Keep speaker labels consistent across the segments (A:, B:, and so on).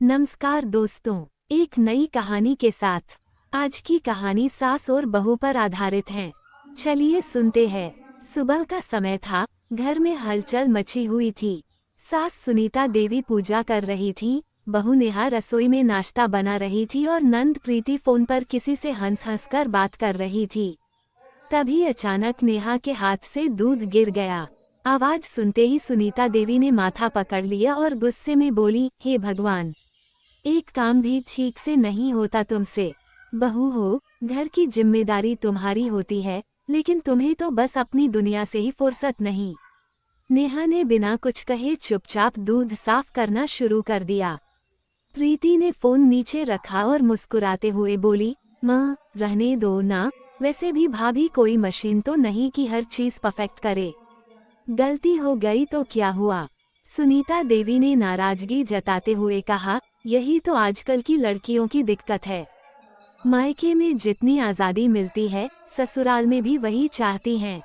A: नमस्कार दोस्तों, एक नई कहानी के साथ। आज की कहानी सास और बहू पर आधारित है। चलिए सुनते हैं। सुबह का समय था, घर में हलचल मची हुई थी। सास सुनीता देवी पूजा कर रही थी, बहू नेहा रसोई में नाश्ता बना रही थी और नंद प्रीति फोन पर किसी से हंस हंस कर बात कर रही थी। तभी अचानक नेहा के हाथ से दूध गिर गया। आवाज सुनते ही सुनीता देवी ने माथा पकड़ लिया और गुस्से में बोली, हे भगवान, एक काम भी ठीक से नहीं होता तुमसे। बहू हो, घर की जिम्मेदारी तुम्हारी होती है, लेकिन तुम्हें तो बस अपनी दुनिया से ही फुर्सत नहीं। नेहा ने बिना कुछ कहे चुपचाप दूध साफ करना शुरू कर दिया। प्रीति ने फोन नीचे रखा और मुस्कुराते हुए बोली, माँ रहने दो ना, वैसे भी भाभी कोई मशीन तो नहीं कि हर चीज परफेक्ट करे। गलती हो गई तो क्या हुआ? सुनीता देवी ने नाराजगी जताते हुए कहा, यही तो आजकल की लड़कियों की दिक्कत है। मायके में जितनी आज़ादी मिलती है, ससुराल में भी वही चाहती हैं।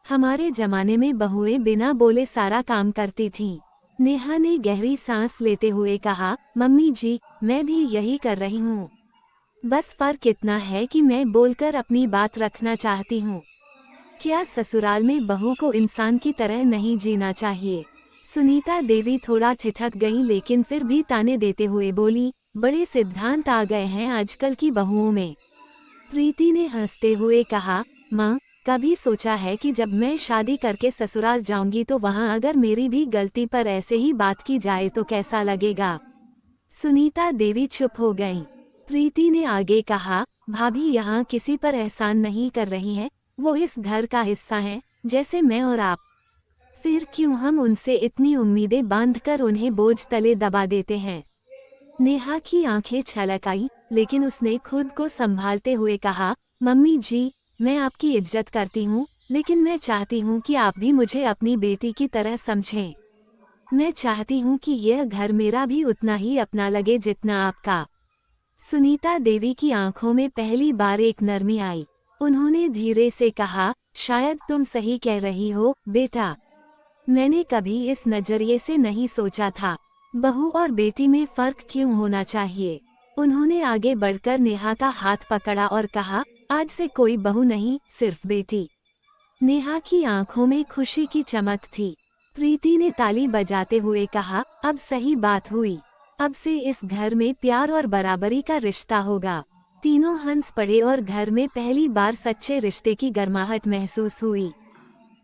A: हमारे जमाने में बहुएं बिना बोले सारा काम करती थीं। नेहा ने गहरी सांस लेते हुए कहा, मम्मी जी, मैं भी यही कर रही हूँ। बस फर्क इतना है कि मैं बोलकर अपनी बात रखना चाहती हूँ। क्या ससुराल में बहू को इंसान की तरह नहीं जीना चाहिए? सुनीता देवी थोड़ा ठिठक गई, लेकिन फिर भी ताने देते हुए बोली, बड़े सिद्धांत आ गए हैं आजकल की बहुओं में। प्रीति ने हंसते हुए कहा, माँ, कभी सोचा है कि जब मैं शादी करके ससुराल जाऊंगी तो वहाँ अगर मेरी भी गलती पर ऐसे ही बात की जाए तो कैसा लगेगा? सुनीता देवी चुप हो गईं। प्रीति ने आगे कहा, भाभी यहाँ किसी पर एहसान नहीं कर रही हैं, वो इस घर का हिस्सा हैं, जैसे मैं और आप। फिर क्यों हम उनसे इतनी उम्मीदें बांधकर उन्हें बोझ तले दबा देते हैं? नेहा की आंखें छलक आई, लेकिन उसने खुद को संभालते हुए कहा, मम्मी जी, मैं आपकी इज्जत करती हूँ, लेकिन मैं चाहती हूँ कि आप भी मुझे अपनी बेटी की तरह समझें। मैं चाहती हूँ कि यह घर मेरा भी उतना ही अपना लगे जितना आपका। सुनीता देवी की आंखों में पहली बार एक नरमी आई। उन्होंने धीरे से कहा, शायद तुम सही कह रही हो बेटा। मैंने कभी इस नजरिए से नहीं सोचा था। बहू और बेटी में फर्क क्यों होना चाहिए? उन्होंने आगे बढ़कर नेहा का हाथ पकड़ा और कहा, आज से कोई बहू नहीं, सिर्फ बेटी। नेहा की आंखों में खुशी की चमक थी। प्रीति ने ताली बजाते हुए कहा, अब सही बात हुई। अब से इस घर में प्यार और बराबरी का रिश्ता होगा। तीनों हंस पड़े और घर में पहली बार सच्चे रिश्ते की गर्माहट महसूस हुई।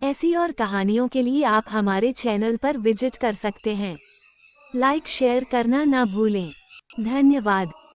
A: ऐसी और कहानियों के लिए आप हमारे चैनल पर विजिट कर सकते हैं। लाइक शेयर करना ना भूलें। धन्यवाद।